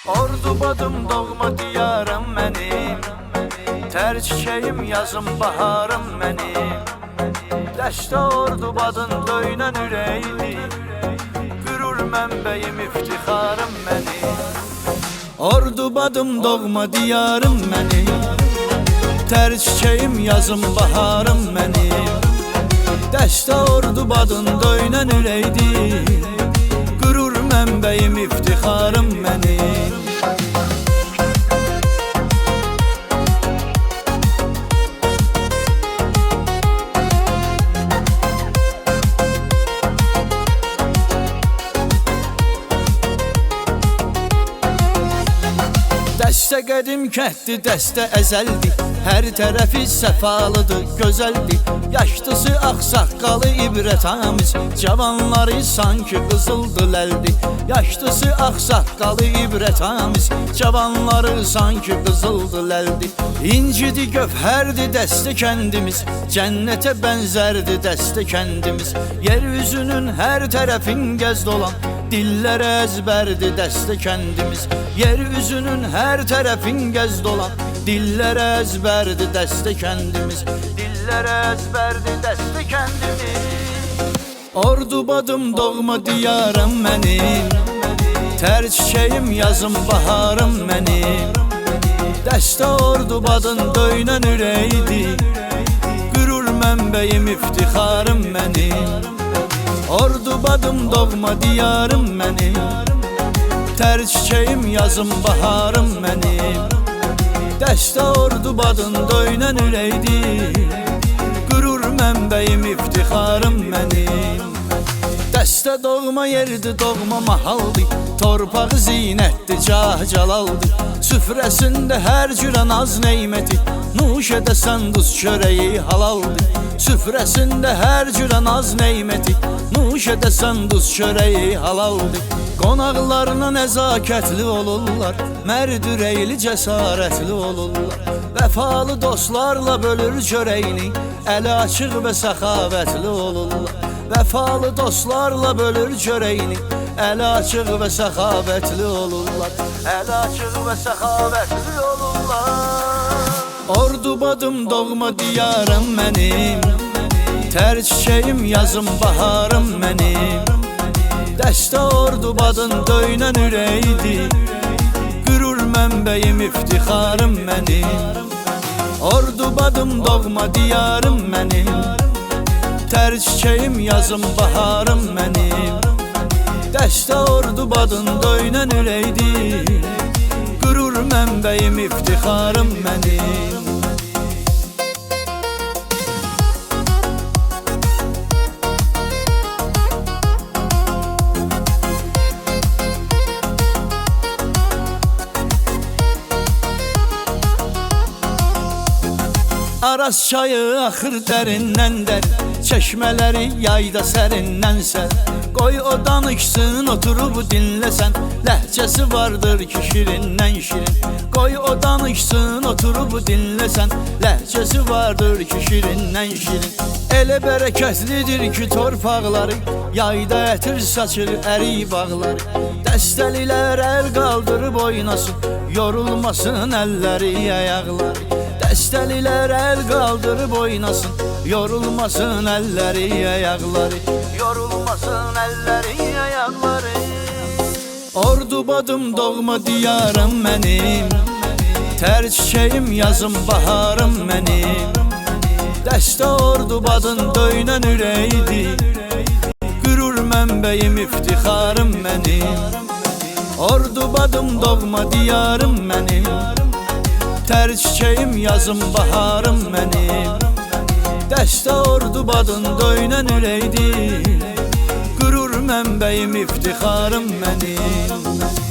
Ordubadım doğma diyarım mənim, tər çiçəyim yazım baharım mənim. Dəstə Ordubadın döynən ürəyidir, qürur mənbəyim iftixarım mənim. Ordubadım doğma diyarım mənim, tər çiçəyim yazım baharım mənim. Dəstə Ordubadın döynən ürəyidir, qürur mənbəyim iftixarım mənim. Dəstə qədim kənddir, dəstə əzəldir, hər tərəfi səfalıdır, gözəldir. Yaşlısı ağsaqqalı ibrətamiz, cavanları sanki qızıldı ləldir. Yaşlısı ağsaqqalı ibrətamiz, cavanları sanki qızıldı ləldir. İncidi gövhərdir dəstə kəndimiz, cənnətə bənzərdir dəstə kəndimiz. Yeryüzünün hər tərəfin gəz dolan, dillərə əzbərdir dəstə kəndimiz. Yeryüzünün hər tərəfin gəz dolan, dillərə əzbərdir dəstə kəndimiz. Dillərə əzbərdir dəstə kəndimiz. Ordubadım doğma diyarım mənim, tər çiçəyim yazım baharım mənim. Dəstə Ordubadın döynən ürəyidir, qürur mənbəyim iftixarım mənim. Ordubadım doğma diyarım mənim, tər çiçəyim yazım baharım mənim. Dəstə Ordubadın döynən ürəyidir, qürur mənbəyim iftixarım mənim. Dəstə doğma yerdir, doğma mahaldır, torpağı zinətdir, cah calaldır. Süfrəsində hər cürə naz neyməti, nuş edəsən duz çörəyi halaldır. Süfrəsində hər cürə naz neyməti, nuş edəsən duz çörəyi halaldır. Qonaqlarına nəzakətli olurlar, mərd ürəkli cəsarətli olurlar. Vəfalı dostlarla bölür çörəyini, əli açıq və səxavətli olurlar. Vəfalı dostlarla bölür çörəyini, əli açıq və səxavətli olurlar. Əli açıq və səxavətli olurlar. Ordubadım doğma diyarım mənim, tər çiçəyim yazım baharım mənim. Dəstə Ordubadın döynən ürəyidir, qürur mənbəyim iftixarım mənim. Ordubadım doğma diyarım mənim, tər çiçəyim yazım baharım mənim. Dəstə Ordubadın döynən ürəyidir, qürur mənbəyim iftixarım mənim. Araz çayı axır dərindən dər, çeşmələri yayda sərindən sər. Qoy o danışsın, oturub dinləsən, ləhcəsi vardır ki şirindən şirin. Qoy o danışsın, oturub dinləsən, ləhcəsi vardır ki şirindən şirin. Elə bərəkətlidir ki torpaqları, yayda ətir saçır əri bağları. Dəstəlilər əl qaldırıb oynasın, yorulmasın əlləri ayaqları. Dəstəlilər əl qaldırıb oynasın, yorulmasın əlləri ayaqları. Yorulmasın əlləri ayaqları. Ordubadım doğma diyarım mənim, tər çiçəyim yazım baharım mənim. Dəstə Ordubadın döynən ürəyidir, qürur mənbəyim iftixarım mənim. Ordubadım doğma diyarım mənim, tər çiçəyim yazım baharım mənim. Dəstə Ordubadın döynən ürəyidir, qürur mənbəyim iftixarım mənim.